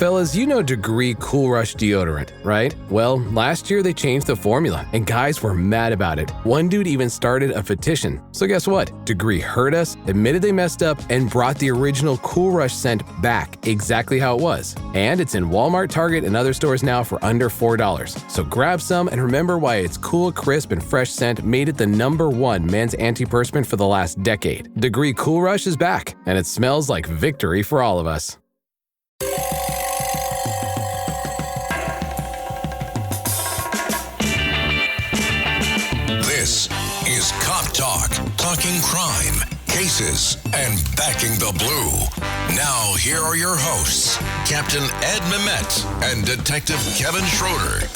Fellas, you know Degree Cool Rush deodorant, right? Well, last year they changed the formula, and guys were mad about it. One dude even started a petition. So guess what? Degree heard us, admitted they messed up, and brought the original Cool Rush scent back exactly how it was. And it's in Walmart, Target, and other stores now for under $4. So grab some and remember why its cool, crisp, and fresh scent made it the #1 men's antiperspirant for the last decade. Degree Cool Rush is back, and it smells like victory for all of us. This is Cop Talk, talking crime, cases, and backing the blue. Now, here are your hosts, Captain Ed Mamet and Detective Kevin Schroeder.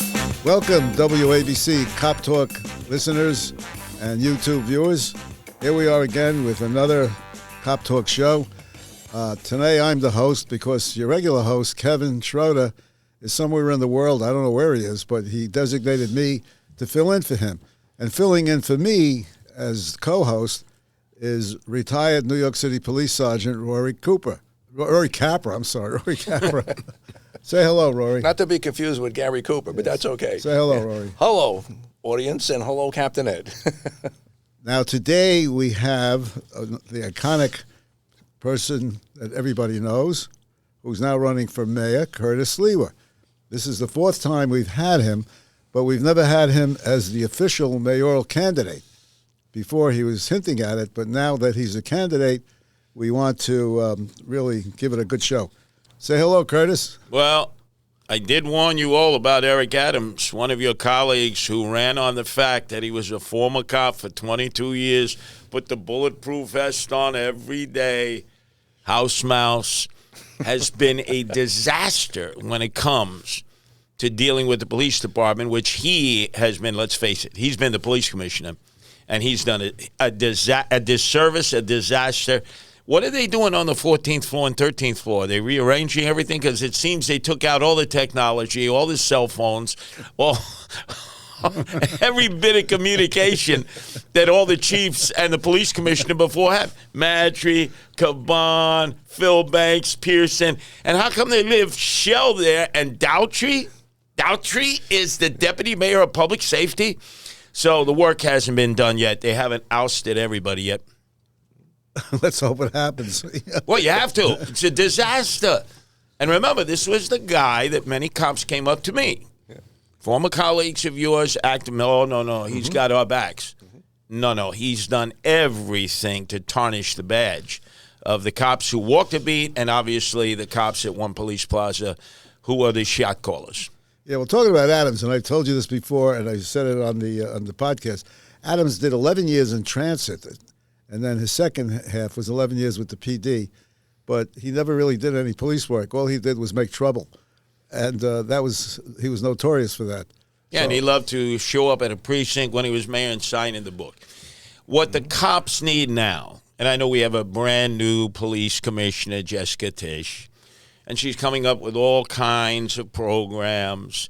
Welcome, WABC Cop Talk listeners and YouTube viewers. Here we are again with another Cop Talk show. Today I'm the host because your regular host, Kevin Schroeder, is somewhere in the world. I don't know where he is, but he designated me to fill in for him. And filling in for me as co-host is retired New York City Police Sergeant Rory Capra. Rory Capra. Say hello, Rory. Not to be confused with Gary Cooper, but that's okay. Say hello, Rory. Hello, audience, and hello, Captain Ed. Now, today we have the iconic person that everybody knows, who's now running for mayor, Curtis Sliwa. This is the 4th time we've had him, but we've never had him as the official mayoral candidate. Before he was hinting at it, but now that he's a candidate, we want to really give it a good show. Say hello, Curtis. Well, I did warn you all about Eric Adams, one of your colleagues who ran on the fact that he was a former cop for 22 years, put the bulletproof vest on every day. House Mouse has been a disaster when it comes to dealing with the police department, which he has been, let's face it, he's been the police commissioner, and he's done a disservice, a disaster. What are they doing on the 14th floor and 13th floor? Are they rearranging everything? Because it seems they took out all the technology, all the cell phones, every bit of communication that all the chiefs and the police commissioner before had. Matry, Caban, Phil Banks, Pearson. And how come they live Shell there and Doutry? Doutry is the deputy mayor of public safety. So the work hasn't been done yet. They haven't ousted everybody yet. Let's hope it happens. Well, you have to. It's a disaster. And remember, this was the guy that many cops came up to me. Yeah. Former colleagues of yours act, no, he's got our backs. No, he's done everything to tarnish the badge of the cops who walked the beat and obviously the cops at One Police Plaza who are the shot callers. Yeah, well, talking about Adams, and I told you this before, and I said it on the podcast. Adams did 11 years in transit, and then his second half was 11 years with the PD, but he never really did any police work. All he did was make trouble, and he was notorious for that. Yeah, and he loved to show up at a precinct when he was mayor and sign in the book. What the cops need now, and I know we have a brand new police commissioner, Jessica Tisch, and she's coming up with all kinds of programs.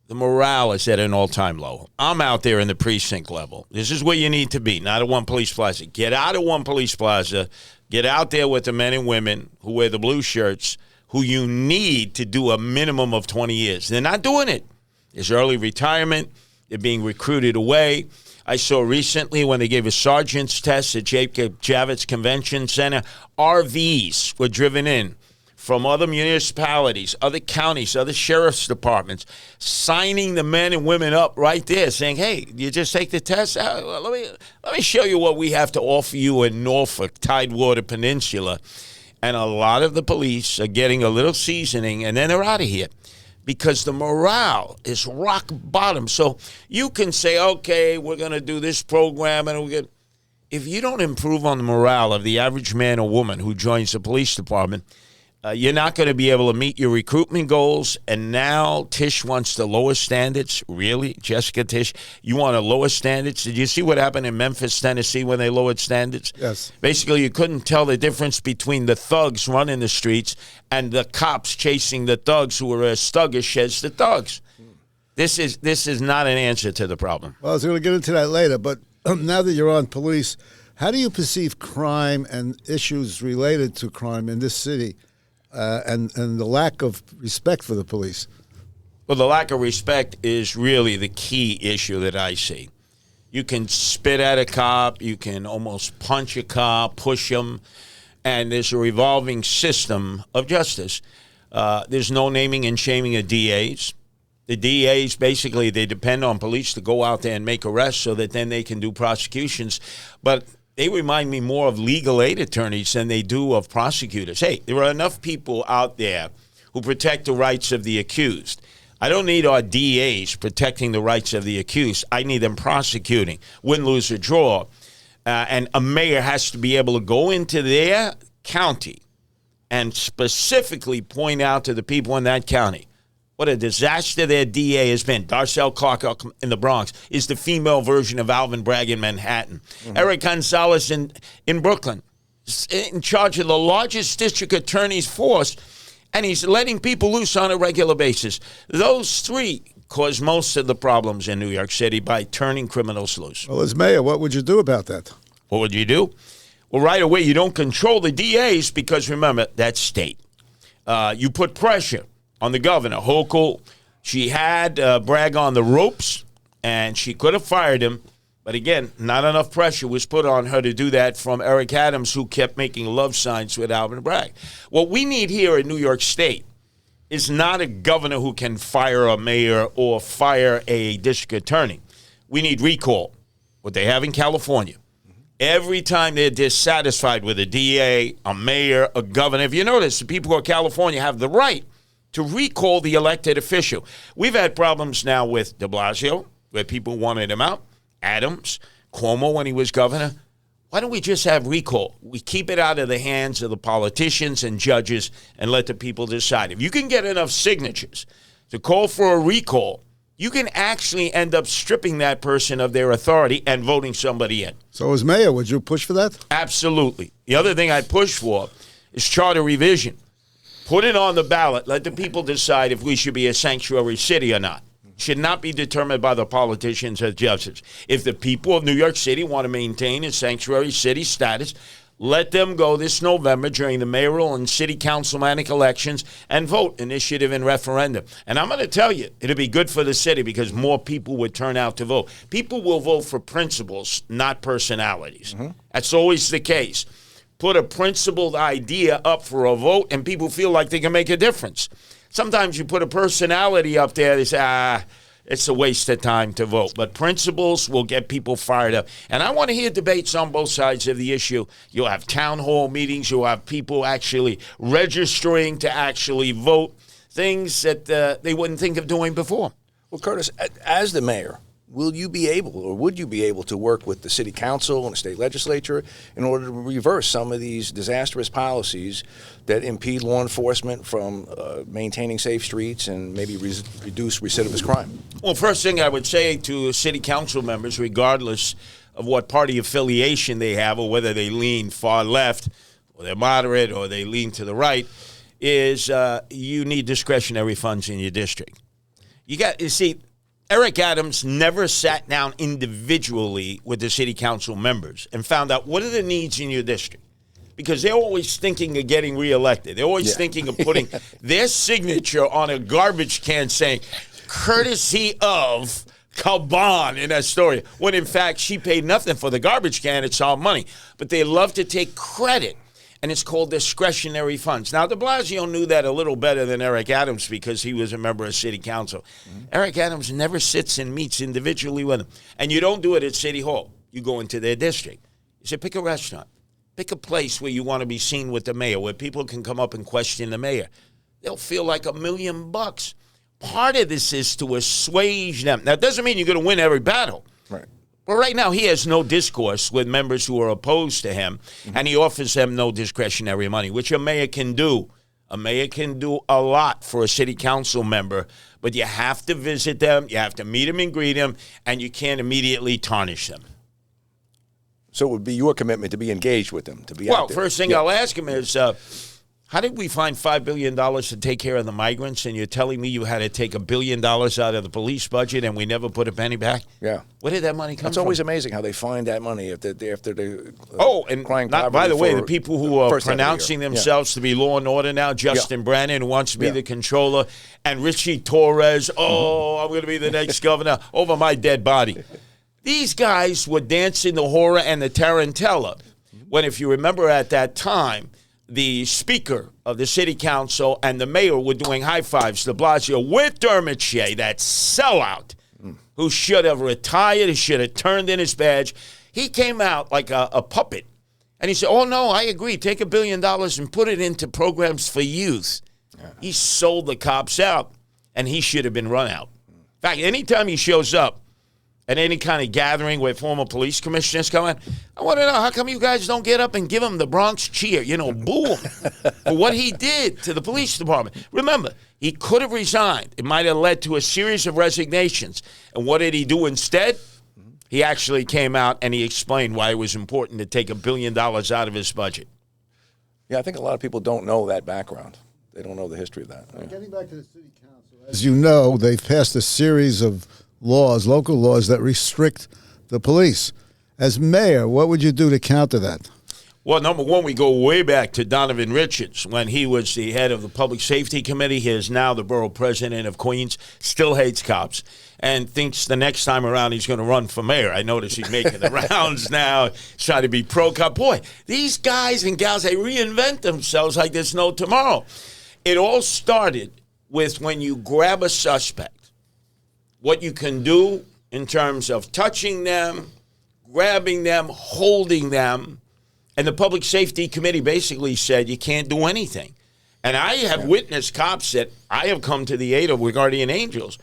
The morale is at an all-time low. I'm out there in the precinct level. This is where you need to be, not at One Police Plaza. Get out of One Police Plaza. Get out there with the men and women who wear the blue shirts, who you need to do a minimum of 20 years. They're not doing it. There's early retirement. They're being recruited away. I saw recently when they gave a sergeant's test at Jacob Javits Convention Center, RVs were driven in from other municipalities, other counties, other sheriff's departments, signing the men and women up right there, saying, hey, you just take the test? Let me show you what we have to offer you in Norfolk, Tidewater Peninsula. And a lot of the police are getting a little seasoning, and then they're out of here because the morale is rock bottom. So you can say, okay, we're going to do this program, and if you don't improve on the morale of the average man or woman who joins the police department, you're not going to be able to meet your recruitment goals. And now Tisch wants to lower standards. Really, Jessica Tisch? You want to lower standards? Did you see what happened in Memphis, Tennessee when they lowered standards? Yes. Basically, you couldn't tell the difference between the thugs running the streets and the cops chasing the thugs who were as thuggish as the thugs. This is not an answer to the problem. Well, I was going to get into that later, but now that you're on police, how do you perceive crime and issues related to crime in this city? and the lack of respect for the police. Well, the lack of respect is really the key issue that I see. You can spit at a cop, you can almost punch a cop, push him, and there's a revolving system of justice. There's no naming and shaming of DAs. The DAs, basically, they depend on police to go out there and make arrests so that then they can do prosecutions. But they remind me more of legal aid attorneys than they do of prosecutors. Hey, there are enough people out there who protect the rights of the accused. I don't need our DAs protecting the rights of the accused. I need them prosecuting, win, lose, or draw. And a mayor has to be able to go into their county and specifically point out to the people in that county what a disaster their DA has been. Darcel Clark in the Bronx is the female version of Alvin Bragg in Manhattan. Mm-hmm. Eric Gonzalez in Brooklyn is in charge of the largest district attorney's force, and he's letting people loose on a regular basis. Those three cause most of the problems in New York City by turning criminals loose. Well, as mayor, what would you do about that? What would you do? Well, right away, you don't control the DAs because, remember, that's state. You put pressure on the governor. Hochul, she had Bragg on the ropes, and she could have fired him. But again, not enough pressure was put on her to do that from Eric Adams, who kept making love signs with Alvin Bragg. What we need here in New York State is not a governor who can fire a mayor or fire a district attorney. We need recall, what they have in California. Every time they're dissatisfied with a DA, a mayor, a governor, if you notice, the people of California have the right to recall the elected official. We've had problems now with de Blasio, where people wanted him out. Adams, Cuomo when he was governor. Why don't we just have recall? We keep it out of the hands of the politicians and judges and let the people decide. If you can get enough signatures to call for a recall, you can actually end up stripping that person of their authority and voting somebody in. So as mayor, would you push for that? Absolutely. The other thing I push for is charter revision. Put it on the ballot. Let the people decide if we should be a sanctuary city or not. Should not be determined by the politicians as judges. If the people of New York City want to maintain a sanctuary city status, let them go this November during the mayoral and city councilmanic elections and vote initiative and referendum. And I'm going to tell you, it'll be good for the city because more people would turn out to vote. People will vote for principles, not personalities. Mm-hmm. That's always the case. Put a principled idea up for a vote and people feel like they can make a difference. Sometimes you put a personality up there, they say, it's a waste of time to vote. But principles will get people fired up. And I want to hear debates on both sides of the issue. You'll have town hall meetings. You'll have people actually registering to actually vote, things that they wouldn't think of doing before. Well, Curtis, as the mayor, will you be able or would you be able to work with the city council and the state legislature in order to reverse some of these disastrous policies that impede law enforcement from maintaining safe streets and maybe reduce recidivist crime? Well, first thing I would say to city council members, regardless of what party affiliation they have or whether they lean far left or they're moderate or they lean to the right, is you need discretionary funds in your district. You see, Eric Adams never sat down individually with the city council members and found out what are the needs in your district. Because they're always thinking of getting reelected. They're always thinking of putting their signature on a garbage can saying, courtesy of Caban in Astoria. When in fact, she paid nothing for the garbage can. It's all money. But they love to take credit. And it's called discretionary funds. Now, de Blasio knew that a little better than Eric Adams because he was a member of city council. Mm-hmm. Eric Adams never sits and meets individually with him. And you don't do it at City Hall. You go into their district. You say, pick a restaurant. Pick a place where you want to be seen with the mayor, where people can come up and question the mayor. They'll feel like $1 million. Part of this is to assuage them. Now, it doesn't mean you're going to win every battle. Right. Well, right now, he has no discourse with members who are opposed to him, and he offers them no discretionary money, which a mayor can do. A mayor can do a lot for a city council member, but you have to visit them, you have to meet them and greet them, and you can't immediately tarnish them. So it would be your commitment to be engaged with them, to be out there. Well, first thing I'll ask him is, How did we find $5 billion to take care of the migrants, and you're telling me you had to take $1 billion out of the police budget and we never put a penny back? Yeah. Where did that money come from? It's always amazing how they find that money after they and crying by the way, for the people who are first half of the pronouncing year. themselves to be law and order now, Justin Brennan, who wants to be Yeah. the controller, and Richie Torres, I'm going to be the next governor, over my dead body. These guys were dancing the horror and the tarantella when, if you remember at that time, the speaker of the city council and the mayor were doing high fives to Blasio with Dermot Shea, that sellout, who should have retired, he should have turned in his badge. He came out like a puppet, and he said, oh, no, I agree. Take $1 billion and put it into programs for youth. Yeah. He sold the cops out, and he should have been run out. In fact, anytime he shows up at any kind of gathering where former police commissioners come in, I want to know, how come you guys don't get up and give him the Bronx cheer, boo him for what he did to the police department? Remember, he could have resigned. It might have led to a series of resignations. And what did he do instead? He actually came out and he explained why it was important to take $1 billion out of his budget. Yeah, I think a lot of people don't know that background. They don't know the history of that. Yeah. Getting back to the city council, as you know, they've passed a series of laws, local laws, that restrict the police. As mayor, what would you do to counter that? Well, number one, we go way back to Donovan Richards when he was the head of the Public Safety Committee. He is now the borough president of Queens, still hates cops, and thinks the next time around he's going to run for mayor. I notice he's making the rounds now, trying to be pro-cop. Boy, these guys and gals, they reinvent themselves like there's no tomorrow. It all started with when you grab a suspect, what you can do in terms of touching them, grabbing them, holding them. And the Public Safety Committee basically said you can't do anything. And I have witnessed cops that I have come to the aid of with guardian angels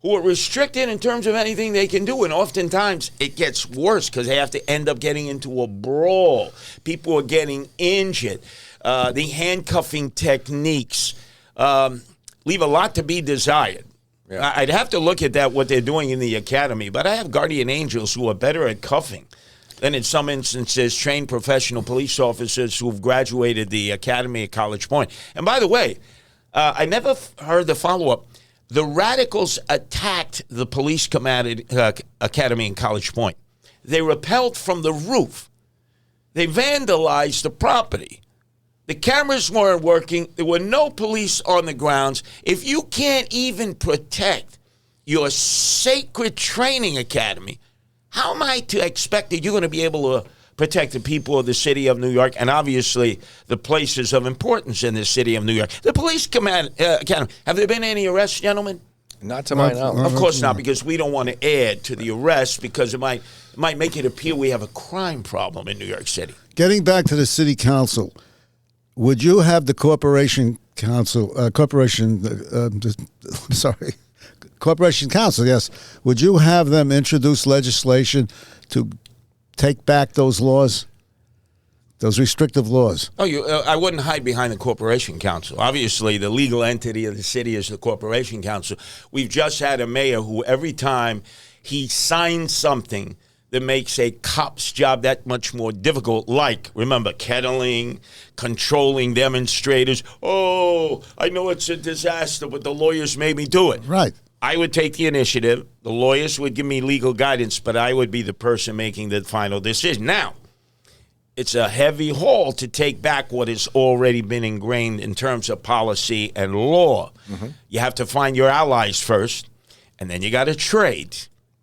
who are restricted in terms of anything they can do. And oftentimes it gets worse because they have to end up getting into a brawl. People are getting injured. The handcuffing techniques leave a lot to be desired. Yeah. I'd have to look at that, what they're doing in the academy. But I have guardian angels who are better at cuffing than, in some instances, trained professional police officers who've graduated the academy at College Point. And by the way, I never heard the follow-up. The radicals attacked the police academy in College Point. They rappelled from the roof. They vandalized the property. The cameras weren't working. There were no police on the grounds. If you can't even protect your sacred training academy, how am I to expect that you're going to be able to protect the people of the city of New York and obviously the places of importance in the city of New York? The police academy, have there been any arrests, gentlemen? Not to my knowledge. Of course not, because we don't want to add to the arrests because it might make it appear we have a crime problem in New York City. Getting back to the city council, would you have the corporation council, Corporation Council, yes. Would you have them introduce legislation to take back those laws, those restrictive laws? Oh, I wouldn't hide behind the Corporation Council. Obviously, the legal entity of the city is the Corporation Council. We've just had a mayor who every time he signs something that makes a cop's job that much more difficult, like, remember, kettling, controlling demonstrators. Oh, I know it's a disaster, but the lawyers made me do it. Right. I would take the initiative. The lawyers would give me legal guidance, but I would be the person making the final decision. Now, it's a heavy haul to take back what has already been ingrained in terms of policy and law. Mm-hmm. You have to find your allies first, and then you got to trade.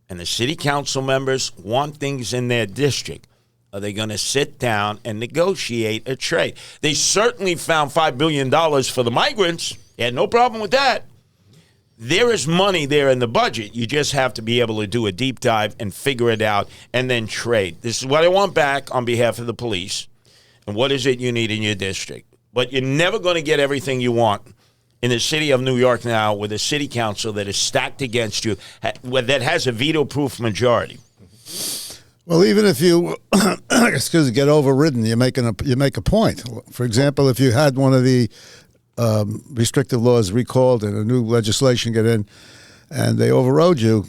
And the city council members want things in their district. Are they going to sit down and negotiate a trade? They certainly found $5 billion for the migrants. They had no problem with that. There is money there in the budget. You just have to be able to do a deep dive and figure it out and then trade. This is what I want back on behalf of the police. And what is it you need in your district? But you're never going to get everything you want in the city of New York now with a city council that is stacked against you, that has a veto-proof majority. Well, even if you, get overridden, you make a point. For example, if you had one of the restrictive laws recalled and a new legislation get in, and they overrode you,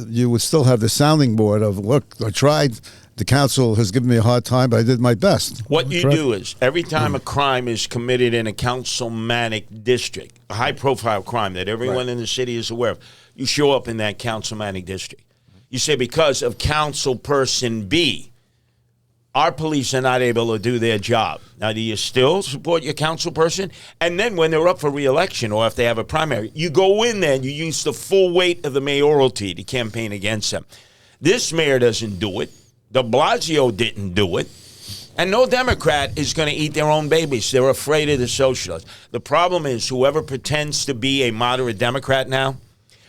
you would still have the sounding board of, look, I tried. The council has given me a hard time, but I did my best. What you do is, every time a crime is committed in a councilmanic district, a high-profile crime that everyone in the city is aware of, you show up in that councilmanic district. You say, because of council person B, our police are not able to do their job. Now, do you still support your council person? And then when they're up for re-election or if they have a primary, you go in there and you use the full weight of the mayoralty to campaign against them. This mayor doesn't do it. De Blasio didn't do it. And no Democrat is going to eat their own babies. They're afraid of the socialists. The problem is whoever pretends to be a moderate Democrat now,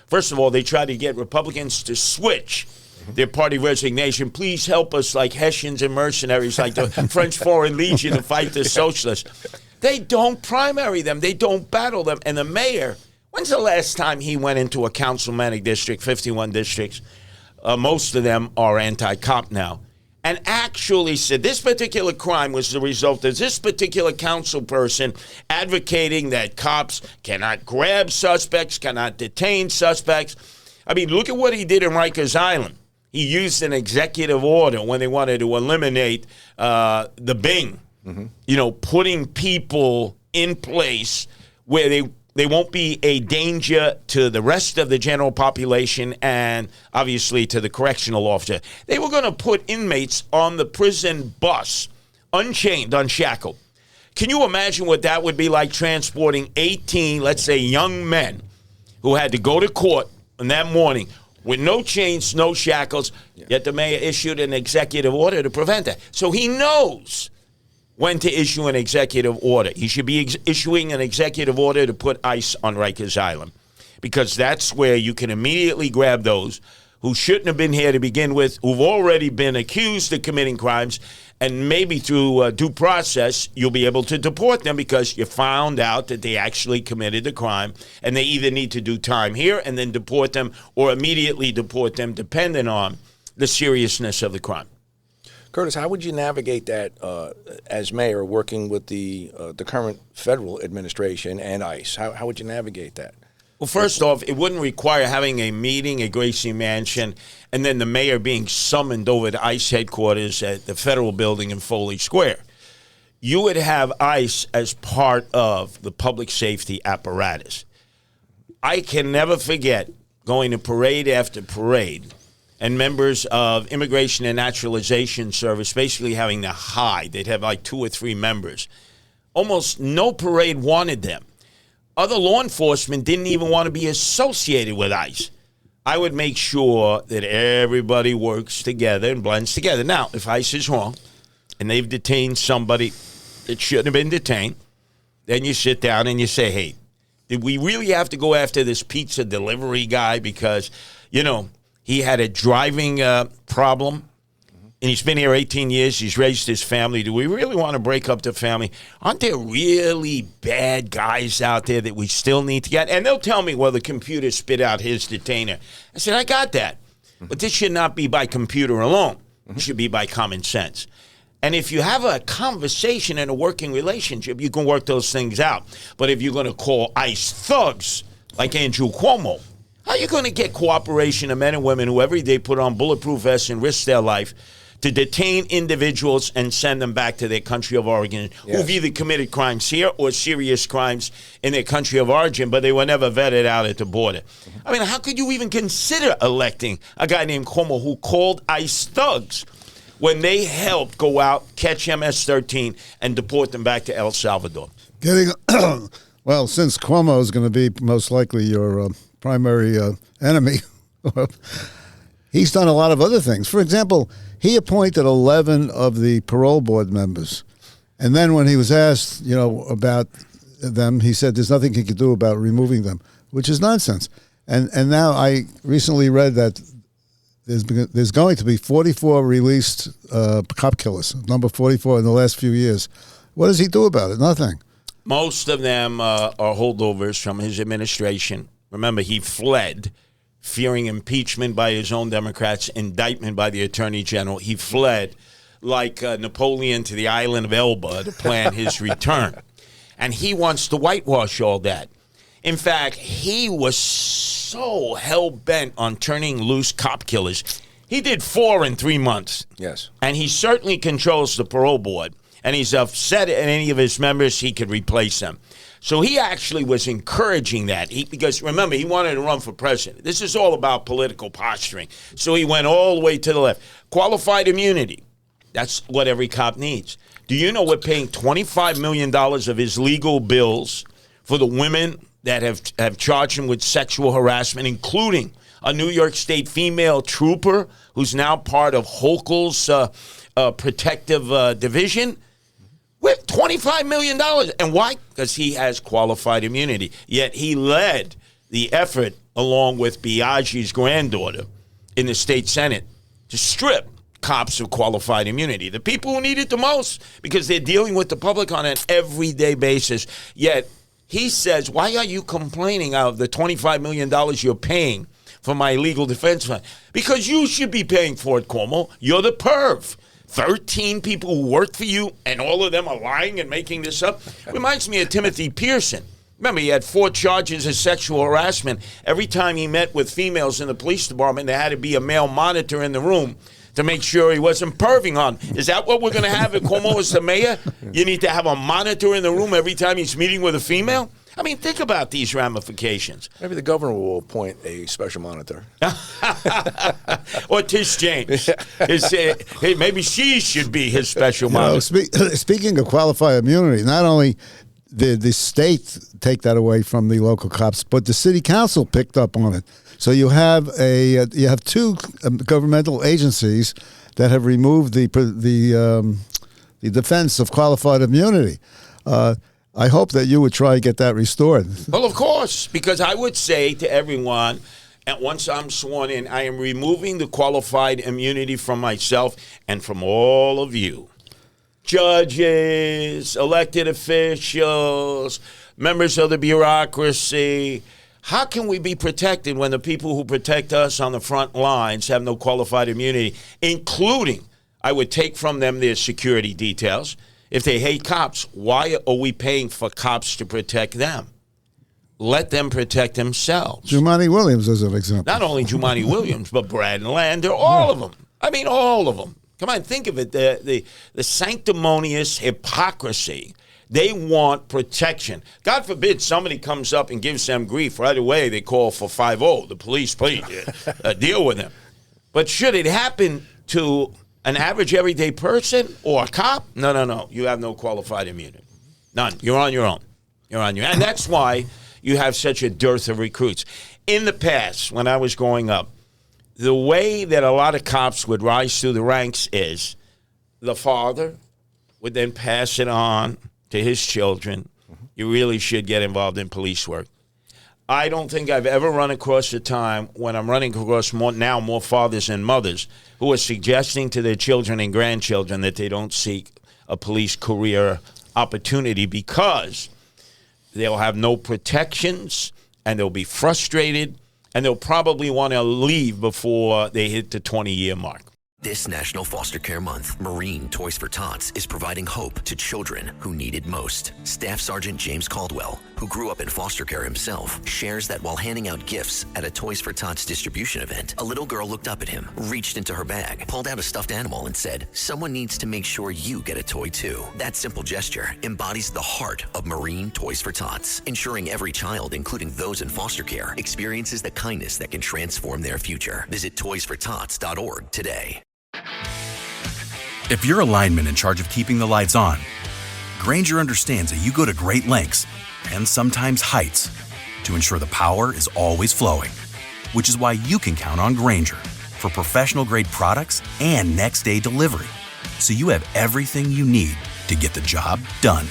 first of all, they try to get Republicans to switch their party resignation. Please help us like Hessians and mercenaries like the French Foreign Legion to fight the socialists. They don't primary them. They don't battle them. And the mayor, when's the last time he went into a councilmanic district, 51 districts? Most of them are anti-cop now, and actually said this particular crime was the result of this particular council person advocating that cops cannot grab suspects, cannot detain suspects. I mean, look at what he did in Rikers Island. He used an executive order when they wanted to eliminate the Bing, putting people in place where they won't be a danger to the rest of the general population and obviously to the correctional officer. They were going to put inmates on the prison bus, unchained, unshackled. Can you imagine what that would be like, transporting 18, let's say, young men who had to go to court on that morning with no chains, no shackles, yet the mayor issued an executive order to prevent that. So he knows when to issue an executive order. He should be issuing an executive order to put ICE on Rikers Island, because that's where you can immediately grab those who shouldn't have been here to begin with, who've already been accused of committing crimes, and maybe through due process, you'll be able to deport them because you found out that they actually committed the crime, and they either need to do time here and then deport them or immediately deport them, depending on the seriousness of the crime. Curtis, how would you navigate that as mayor, working with the current federal administration and ICE? How would you navigate that? Well, first off, it wouldn't require having a meeting at Gracie Mansion and then the mayor being summoned over to ICE headquarters at the federal building in Foley Square. You would have ICE as part of the public safety apparatus. I can never forget going to parade after parade and members of Immigration and Naturalization Service basically having to hide. They'd have like 2 or 3 members. Almost no parade wanted them. Other law enforcement didn't even want to be associated with ICE. I would make sure that everybody works together and blends together. Now, if ICE is wrong and they've detained somebody that shouldn't have been detained, then you sit down and you say, hey, did we really have to go after this pizza delivery guy because, he had a driving problem, and he's been here 18 years. He's raised his family. Do we really want to break up the family? Aren't there really bad guys out there that we still need to get? And they'll tell me, well, the computer spit out his detainer. I said, I got that. But this should not be by computer alone. It should be by common sense. And if you have a conversation and a working relationship, you can work those things out. But if you're going to call ICE thugs like Andrew Cuomo, how are you going to get cooperation of men and women who every day put on bulletproof vests and risk their life to detain individuals and send them back to their country of origin who've either committed crimes here or serious crimes in their country of origin, but they were never vetted out at the border? I mean, how could you even consider electing a guy named Cuomo who called ICE thugs when they helped go out, catch MS-13, and deport them back to El Salvador? Well, since Cuomo is going to be most likely your primary enemy, he's done a lot of other things. For example, he appointed 11 of the parole board members. And then when he was asked, about them, he said there's nothing he could do about removing them, which is nonsense. And now I recently read that there's going to be 44 released cop killers, number 44 in the last few years. What does he do about it? Nothing. Most of them are holdovers from his administration. Remember, he fled, fearing impeachment by his own Democrats, indictment by the Attorney General. He fled like Napoleon to the island of Elba to plan his return. And he wants to whitewash all that. In fact, he was so hell-bent on turning loose cop killers. He did 4 in 3 months. Yes. And he certainly controls the parole board. And he's upset at any of his members, he could replace them. So he actually was encouraging that. Because remember, he wanted to run for president. This is all about political posturing. So he went all the way to the left. Qualified immunity. That's what every cop needs. Do you know we're paying $25 million of his legal bills for the women that have charged him with sexual harassment, including a New York State female trooper who's now part of Hochul's protective division? With $25 million. And why? Because he has qualified immunity. Yet he led the effort, along with Biaggi's granddaughter, in the state Senate to strip cops of qualified immunity. The people who need it the most, because they're dealing with the public on an everyday basis. Yet he says, why are you complaining of the $25 million you're paying for my legal defense fund? Because you should be paying for it, Cuomo. You're the perv. 13 people who work for you, and all of them are lying and making this up. Reminds me of Timothy Pearson. Remember, he had 4 charges of sexual harassment. Every time he met with females in the police department, there had to be a male monitor in the room to make sure he wasn't perving on. Is that what we're going to have if Cuomo is the mayor? You need to have a monitor in the room every time he's meeting with a female? I mean, think about these ramifications. Maybe the governor will appoint a special monitor. Or Tish James. Hey, maybe she should be his special monitor. Speaking of qualified immunity, not only did the state take that away from the local cops, but the city council picked up on it. So you have 2 governmental agencies that have removed the defense of qualified immunity. I hope that you would try to get that restored. Well, of course, because I would say to everyone, and once I'm sworn in, I am removing the qualified immunity from myself and from all of you. Judges, elected officials, members of the bureaucracy. How can we be protected when the people who protect us on the front lines have no qualified immunity, including I would take from them their security details. If they hate cops, why are we paying for cops to protect them? Let them protect themselves. Jumaane Williams is an example. Not only Jumaane Williams, but Brad Lander, all of them. I mean, all of them. Come on, think of it, the sanctimonious hypocrisy. They want protection. God forbid somebody comes up and gives them grief. Right away, they call for 5-0. The police, please, deal with them. But should it happen to an average everyday person or a cop? No. You have no qualified immunity. None. You're on your own. And that's why you have such a dearth of recruits. In the past, when I was growing up, the way that a lot of cops would rise through the ranks is the father would then pass it on to his children. You really should get involved in police work. I don't think I've ever run across a time when I'm running across more fathers and mothers who are suggesting to their children and grandchildren that they don't seek a police career opportunity because they'll have no protections and they'll be frustrated and they'll probably want to leave before they hit the 20-year mark. This National Foster Care Month, Marine Toys for Tots is providing hope to children who need it most. Staff Sergeant James Caldwell, who grew up in foster care himself, shares that while handing out gifts at a Toys for Tots distribution event, a little girl looked up at him, reached into her bag, pulled out a stuffed animal and said, "Someone needs to make sure you get a toy too." That simple gesture embodies the heart of Marine Toys for Tots, ensuring every child, including those in foster care, experiences the kindness that can transform their future. Visit toysfortots.org today. If you're a lineman in charge of keeping the lights on, Grainger understands that you go to great lengths and sometimes heights to ensure the power is always flowing, which is why you can count on Grainger for professional-grade products and next-day delivery, so you have everything you need to get the job done.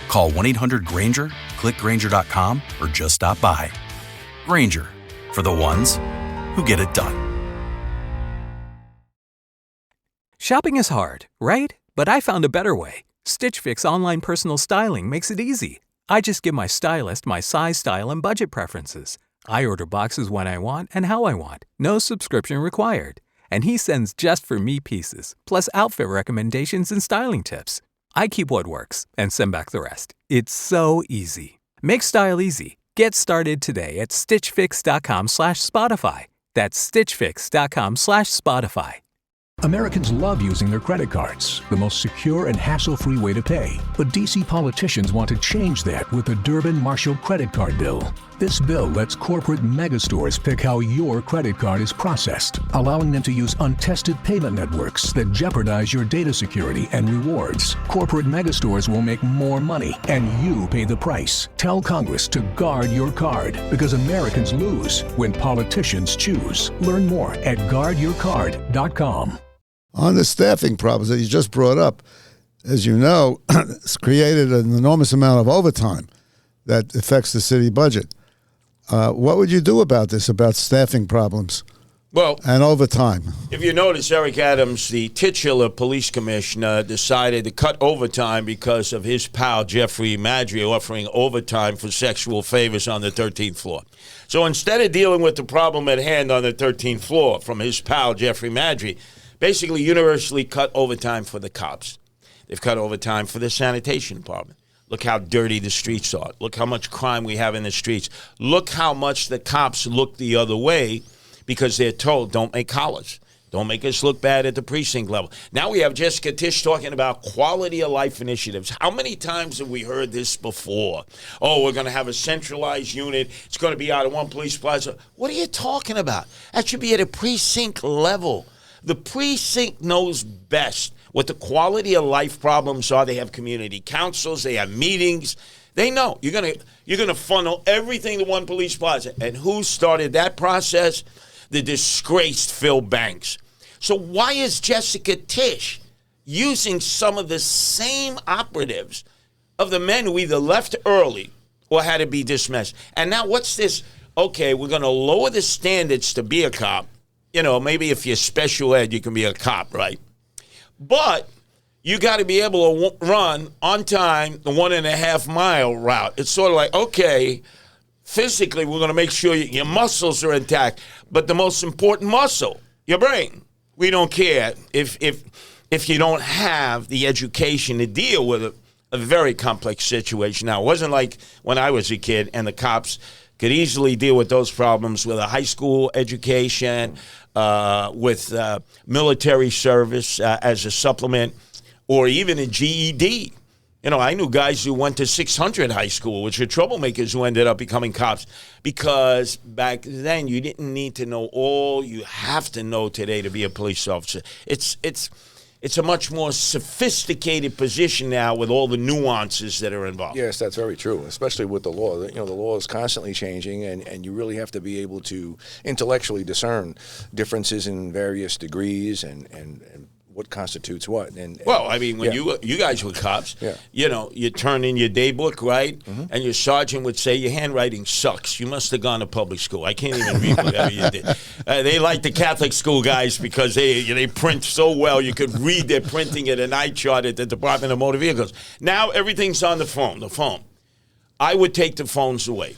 Call 1-800-GRAINGER, click Grainger.com, or just stop by. Grainger, for the ones who get it done. Shopping is hard, right? But I found a better way. Stitch Fix online personal styling makes it easy. I just give my stylist my size, style, and budget preferences. I order boxes when I want and how I want. No subscription required. And he sends just for me pieces, plus outfit recommendations and styling tips. I keep what works and send back the rest. It's so easy. Make style easy Get started today at stitchfix.com/Spotify. That's stitchfix.com/Spotify. Americans love using their credit cards, the most secure and hassle-free way to pay. But D.C. politicians want to change that with the Durbin-Marshall credit card bill. This bill lets corporate megastores pick how your credit card is processed, allowing them to use untested payment networks that jeopardize your data security and rewards. Corporate megastores will make more money, and you pay the price. Tell Congress to guard your card, because Americans lose when politicians choose. Learn more at guardyourcard.com. On the staffing problems that you just brought up, as you know, it's created an enormous amount of overtime that affects the city budget. What would you do about this, about staffing problems and overtime? If you notice, Eric Adams, the titular police commissioner, decided to cut overtime because of his pal, Jeffrey Madry, offering overtime for sexual favors on the 13th floor. So instead of dealing with the problem at hand on the 13th floor from his pal, Jeffrey Madry, basically universally cut overtime for the cops. They've cut overtime for the sanitation department. Look how dirty the streets are. Look how much crime we have in the streets. Look how much the cops look the other way because they're told, don't make collars. Don't make us look bad at the precinct level. Now we have Jessica Tisch talking about quality of life initiatives. How many times have we heard this before? Oh, we're going to have a centralized unit. It's going to be out of one police plaza. What are you talking about? That should be at a precinct level. The precinct knows best what the quality of life problems are. They have community councils. They have meetings. They know. You're gonna funnel everything to one police plaza. And who started that process? The disgraced Phil Banks. So why is Jessica Tisch using some of the same operatives of the men who either left early or had to be dismissed? And now what's this? Okay, we're going to lower the standards to be a cop. You know, maybe if you're special ed, you can be a cop, right? But you got to be able to run on time the 1.5 mile route. It's sort of like, okay, physically we're going to make sure your muscles are intact, but the most important muscle, your brain, we don't care if you don't have the education to deal with a very complex situation. Now, it wasn't like when I was a kid and the cops could easily deal with those problems with a high school education, with military service as a supplement, or even a GED. You know, I knew guys who went to 600 high school, which are troublemakers who ended up becoming cops, because back then you didn't need to know all you have to know today to be a police officer. It's a much more sophisticated position now with all the nuances that are involved. Yes, that's very true, especially with the law. You know, the law is constantly changing, and you really have to be able to intellectually discern differences in various degrees and what constitutes what. And well, I mean, when you guys were cops, you know, you turn in your day book, right? Mm-hmm. And your sergeant would say, your handwriting sucks. You must have gone to public school. I can't even read whatever you did. They like the Catholic school guys because they print so well. You could read their printing at an eye chart at the Department of Motor Vehicles. Now everything's on the phone. I would take the phones away.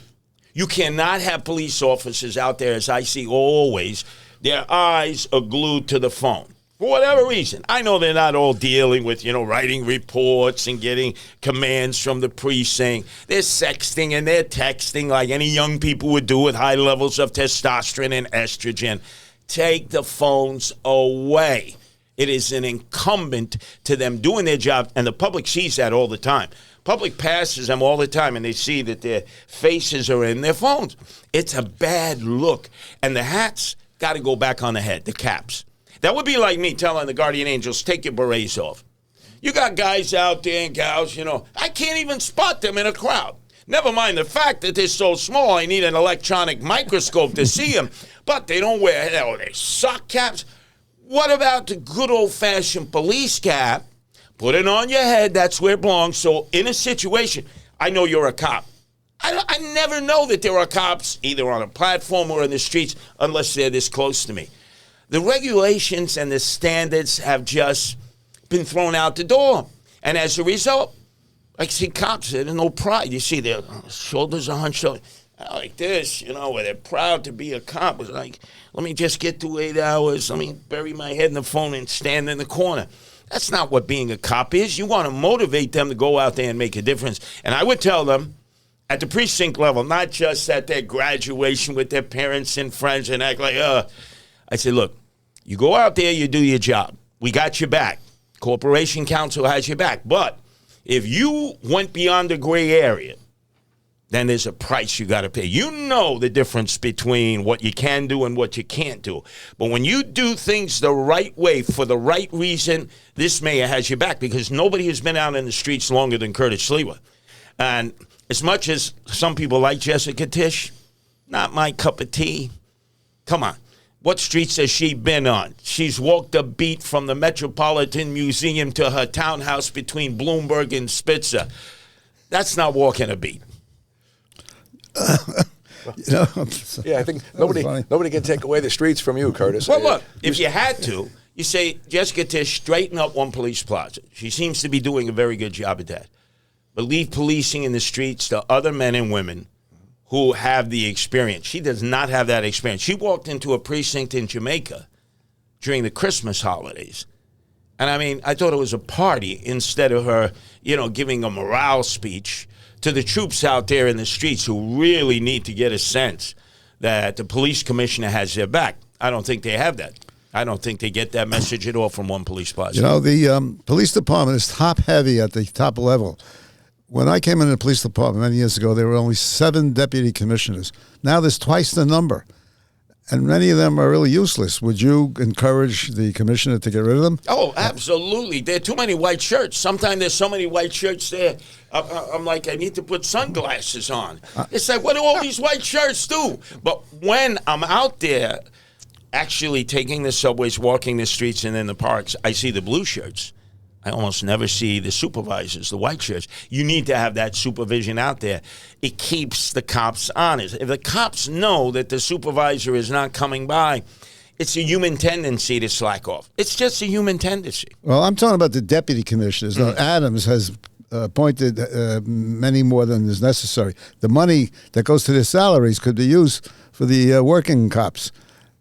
You cannot have police officers out there, as I see always, their eyes are glued to the phone. For whatever reason. I know they're not all dealing with, writing reports and getting commands from the precinct. They're sexting and they're texting like any young people would do with high levels of testosterone and estrogen. Take the phones away. It is an incumbent to them doing their job, and the public sees that all the time. Public passes them all the time, and they see that their faces are in their phones. It's a bad look. And the hats got to go back on the head, the caps. That would be like me telling the guardian angels, take your berets off. You got guys out there and gals, I can't even spot them in a crowd. Never mind the fact that they're so small, I need an electronic microscope to see them. But they don't wear their sock caps. What about the good old-fashioned police cap? Put it on your head, that's where it belongs. So in a situation, I know you're a cop. I never know that there are cops either on a platform or in the streets unless they're this close to me. The regulations and the standards have just been thrown out the door. And as a result, I see cops that have no pride. You see their shoulders are hunched over like this, where they're proud to be a cop. It's like, let me just get through 8 hours. Let me bury my head in the phone and stand in the corner. That's not what being a cop is. You want to motivate them to go out there and make a difference. And I would tell them, at the precinct level, not just at their graduation with their parents and friends and act like, I said, look, you go out there, you do your job. We got your back. Corporation Counsel has your back. But if you went beyond the gray area, then there's a price you got to pay. You know the difference between what you can do and what you can't do. But when you do things the right way for the right reason, this mayor has your back, because nobody has been out in the streets longer than Curtis Sliwa. And as much as some people like Jessica Tisch, not my cup of tea. Come on. What streets has she been on? She's walked a beat from the Metropolitan Museum to her townhouse between Bloomberg and Spitzer. That's not walking a beat. Yeah, I think nobody can take away the streets from you, Curtis. Well, look, if you had to, you say, Jessica Tisch, straighten up One Police Plaza. She seems to be doing a very good job at that. But leave policing in the streets to other men and women who have the experience. She does not have that experience. She walked into a precinct in Jamaica during the Christmas holidays. And I mean, I thought it was a party instead of her, giving a morale speech to the troops out there in the streets who really need to get a sense that the police commissioner has their back. I don't think they have that. I don't think they get that message at all from One Police Plaza. The police department is top-heavy at the top level. When I came into the police department many years ago, there were only 7 deputy commissioners. Now there's twice the number, and many of them are really useless. Would you encourage the commissioner to get rid of them? Oh, absolutely. There are too many white shirts. Sometimes there's so many white shirts there, I'm like, I need to put sunglasses on. It's like, what do all these white shirts do? But when I'm out there actually taking the subways, walking the streets, and in the parks, I see the blue shirts. I almost never see the supervisors, the white shirts. You need to have that supervision out there. It keeps the cops honest. If the cops know that the supervisor is not coming by, it's a human tendency to slack off. It's just a human tendency. Well, I'm talking about the deputy commissioners. Now, Adams has appointed many more than is necessary. The money that goes to their salaries could be used for the working cops.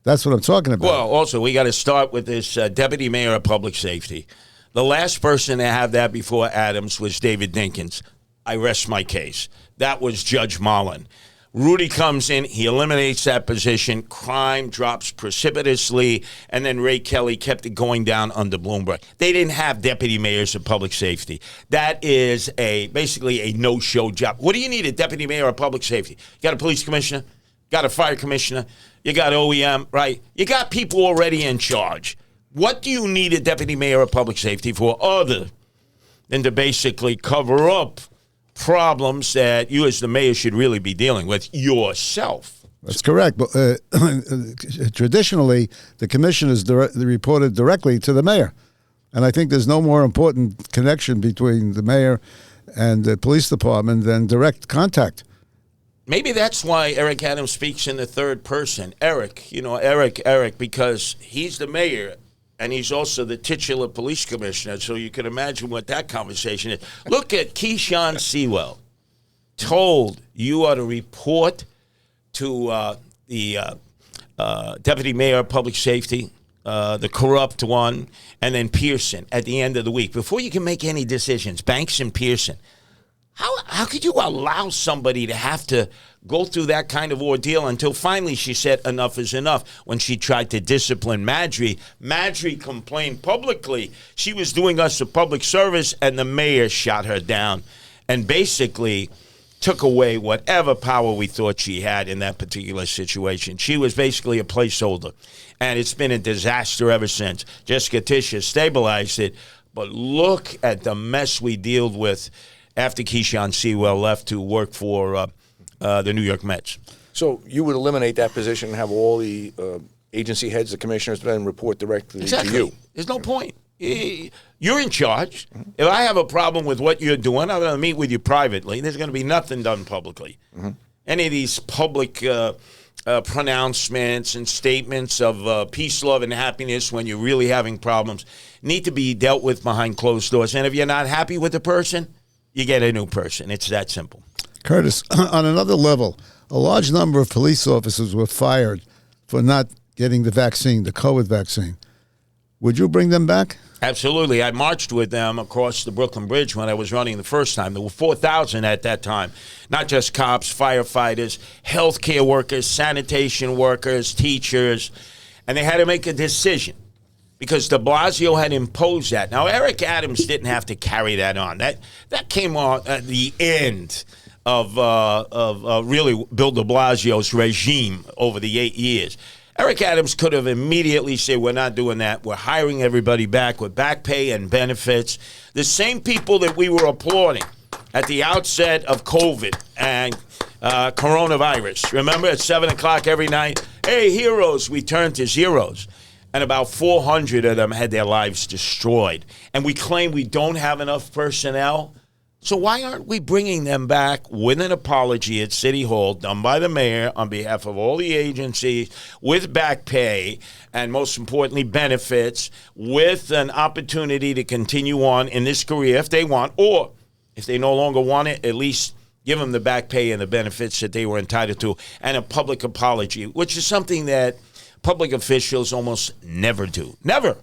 That's what I'm talking about. Well, also, we got to start with this deputy mayor of public safety. The last person to have that before Adams was David Dinkins. I rest my case. That was Judge Mullen. Rudy comes in, he eliminates that position, crime drops precipitously, and then Ray Kelly kept it going down under Bloomberg. They didn't have deputy mayors of public safety. That is basically a no-show job. What do you need a deputy mayor of public safety? You got a police commissioner, got a fire commissioner, you got OEM, right? You got people already in charge. What do you need a deputy mayor of public safety for other than to basically cover up problems that you as the mayor should really be dealing with yourself? That's correct. But traditionally, the commissioners reported directly to the mayor. And I think there's no more important connection between the mayor and the police department than direct contact. Maybe that's why Eric Adams speaks in the third person. Eric, because he's the mayor. And he's also the titular police commissioner, so you can imagine what that conversation is. Look at Keyshawn Sewell, told you are to report to the deputy mayor of public safety, the corrupt one, and then Pearson at the end of the week. Before you can make any decisions, Banks and Pearson. How could you allow somebody to have to go through that kind of ordeal until finally she said enough is enough when she tried to discipline Madry? Madry complained publicly. She was doing us a public service, and the mayor shot her down and basically took away whatever power we thought she had in that particular situation. She was basically a placeholder, and it's been a disaster ever since. Jessica Tisch has stabilized it, but look at the mess we dealt with after Keyshawn Sewell left to work for the New York Mets. So you would eliminate that position and have all the agency heads, the commissioners, then report directly to you. There's no point. You're in charge. Mm-hmm. If I have a problem with what you're doing, I'm going to meet with you privately. There's going to be nothing done publicly. Mm-hmm. Any of these public pronouncements and statements of peace, love, and happiness when you're really having problems need to be dealt with behind closed doors. And if you're not happy with the person, you get a new person. It's that simple. Curtis, on another level, a large number of police officers were fired for not getting the vaccine, the COVID vaccine. Would you bring them back? Absolutely. I marched with them across the Brooklyn Bridge when I was running the first time. There were 4,000 at that time. Not just cops, firefighters, healthcare workers, sanitation workers, teachers. And they had to make a decision because de Blasio had imposed that. Now, Eric Adams didn't have to carry that on. That came on at the end of really Bill de Blasio's regime over the 8 years. Eric Adams could have immediately said, we're not doing that. We're hiring everybody back with back pay and benefits. The same people that we were applauding at the outset of COVID and coronavirus. Remember, at 7 o'clock every night, hey, heroes, we turned to zeros. And about 400 of them had their lives destroyed. And we claim we don't have enough personnel. So why aren't we bringing them back with an apology at City Hall done by the mayor on behalf of all the agencies with back pay and, most importantly, benefits with an opportunity to continue on in this career if they want, or if they no longer want it, at least give them the back pay and the benefits that they were entitled to, and a public apology, which is something that public officials almost never do. Never.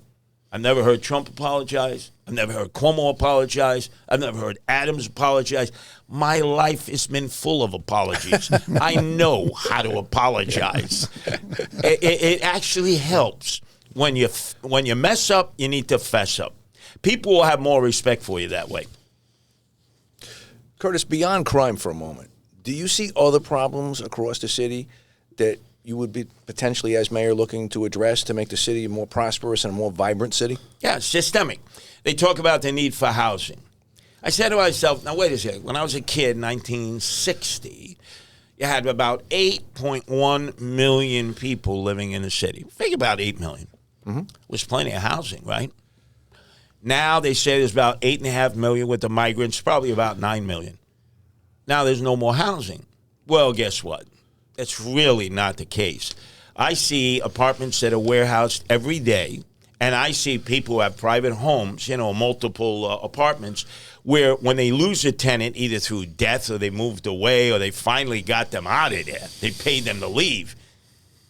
I've never heard Trump apologize. I've never heard Cuomo apologize. I've never heard Adams apologize. My life has been full of apologies. I know how to apologize. It actually helps. When you mess up, you need to fess up. People will have more respect for you that way. Curtis, beyond crime for a moment, do you see other problems across the city that you would be potentially, as mayor, looking to address to make the city a more prosperous and a more vibrant city? Yeah, systemic. They talk about the need for housing. I said to myself, now wait a second. When I was a kid, 1960, you had about 8.1 million people living in the city. Think about 8 million. Mm-hmm. Was plenty of housing, right? Now they say there's about 8.5 million with the migrants, probably about 9 million. Now there's no more housing. Well, guess what? That's really not the case. I see apartments that are warehoused every day, and I see people who have private homes, multiple apartments, where when they lose a tenant, either through death or they moved away or they finally got them out of there, they paid them to leave,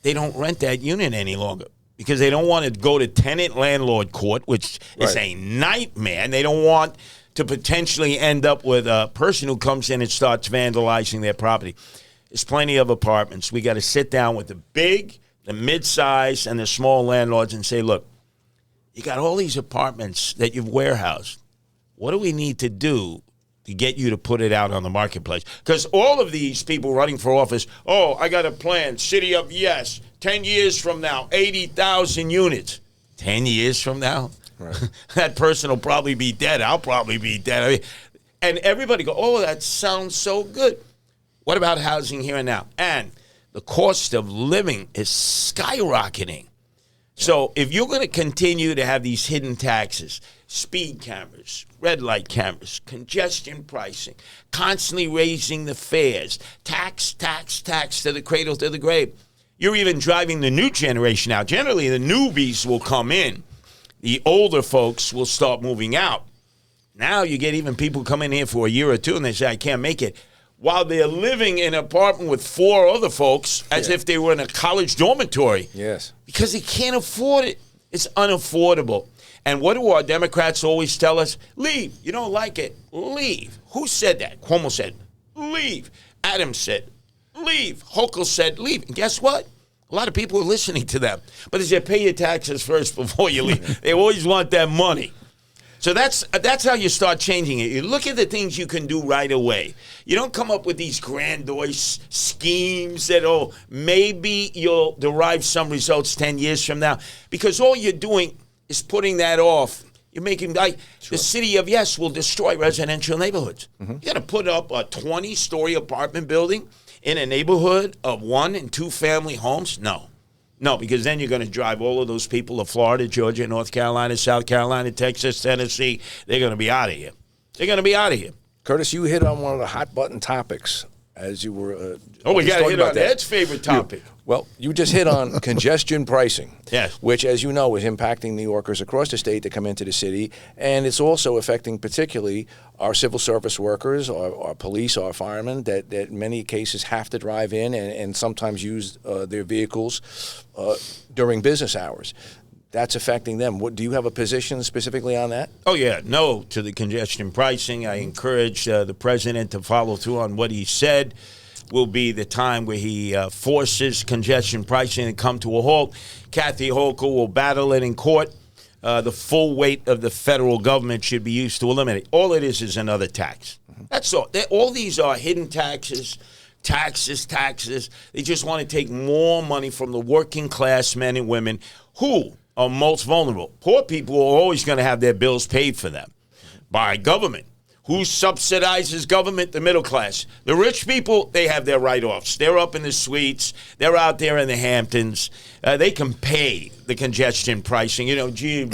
they don't rent that unit any longer because they don't want to go to tenant-landlord court, which is a nightmare, and they don't want to potentially end up with a person who comes in and starts vandalizing their property. There's plenty of apartments. We got to sit down with the big, the mid-size, and the small landlords and say, look, you got all these apartments that you've warehoused. What do we need to do to get you to put it out on the marketplace? Because all of these people running for office, I got a plan, city of yes, 10 years from now, 80,000 units. 10 years from now? Right. That person will probably be dead. I'll probably be dead. And everybody go, that sounds so good. What about housing here and now? And the cost of living is skyrocketing. So if you're going to continue to have these hidden taxes, speed cameras, red light cameras, congestion pricing, constantly raising the fares, tax to the cradle to the grave, you're even driving the new generation out. Generally, the newbies will come in. The older folks will start moving out. Now you get even people come in here for a year or two and they say, I can't make it. While they're living in an apartment with 4 other folks as if they were in a college dormitory. Yes. Because they can't afford it. It's unaffordable. And what do our Democrats always tell us? Leave. You don't like it? Leave. Who said that? Cuomo said, leave. Adams said, leave. Hochul said, leave. And guess what? A lot of people are listening to them. But they say, pay your taxes first before you leave. They always want that money. So that's how you start changing it. You look at the things you can do right away. You don't come up with these grandiose schemes that, maybe you'll derive some results 10 years from now. Because all you're doing is putting that off. You're making, the city of yes will destroy residential neighborhoods. Mm-hmm. You're going to put up a 20-story apartment building in a neighborhood of 1- and 2-family homes? No, because then you're going to drive all of those people to Florida, Georgia, North Carolina, South Carolina, Texas, Tennessee. They're going to be out of here. Curtis, you hit on one of the hot-button topics as you were we got to hit on Ed's favorite topic. Well, you just hit on congestion pricing, yes, which, as you know, is impacting New Yorkers across the state that come into the city, and it's also affecting particularly our civil service workers, our police, our firemen, that in many cases have to drive in and sometimes use their vehicles during business hours. that's affecting them. Do you have a position specifically on that? Oh, yeah, no to the congestion pricing. I encourage the president to follow through on what he said will be the time where he forces congestion pricing to come to a halt. Kathy Hochul will battle it in court. The full weight of the federal government should be used to eliminate. All it is another tax. That's all. All these are hidden taxes. They just want to take more money from the working class men and women who are most vulnerable. Poor people are always going to have their bills paid for them by government. Who subsidizes government? The middle class. The rich people, they have their write-offs. They're up in the suites. They're out there in the Hamptons. They can pay the congestion pricing. Gee,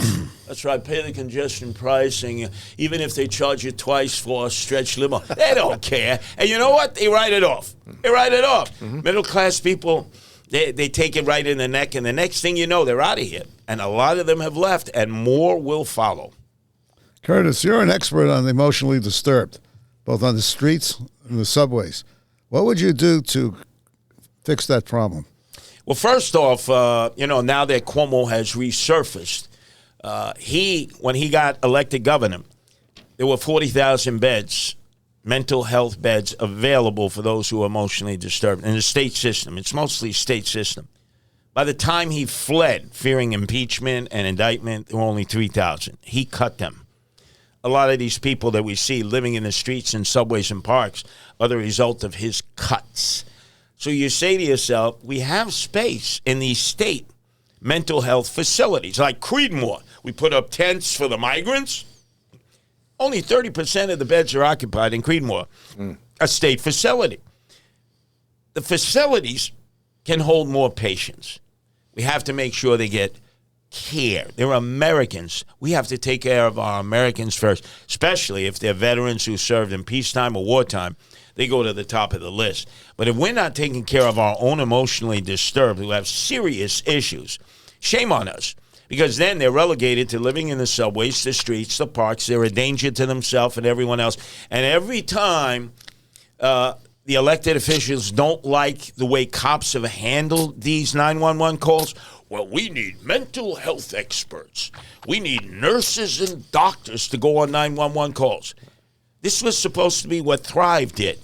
that's right, pay the congestion pricing, even if they charge you twice for a stretch limo. They don't care. And you know what? They write it off. Middle class people, they take it right in the neck, and the next thing you know, they're out of here. And a lot of them have left, and more will follow. Curtis, you're an expert on the emotionally disturbed, both on the streets and the subways. What would you do to fix that problem? Well, first off, now that Cuomo has resurfaced, when he got elected governor, there were 40,000 beds, mental health beds, available for those who are emotionally disturbed in the state system. It's mostly state system. By the time he fled, fearing impeachment and indictment, there were only 3,000. He cut them. A lot of these people that we see living in the streets and subways and parks are the result of his cuts. So you say to yourself, we have space in these state mental health facilities, like Creedmoor. We put up tents for the migrants. Only 30% of the beds are occupied in Creedmoor, a state facility. The facilities can hold more patients. We have to make sure they get care. They're Americans. We have to take care of our Americans first, especially if they're veterans who served in peacetime or wartime. They go to the top of the list. But if we're not taking care of our own emotionally disturbed who have serious issues, shame on us, because then they're relegated to living in the subways, the streets, the parks. They're a danger to themselves and everyone else. And every time the elected officials don't like the way cops have handled these 911 calls, well, we need mental health experts. We need nurses and doctors to go on 911 calls. This was supposed to be what Thrive did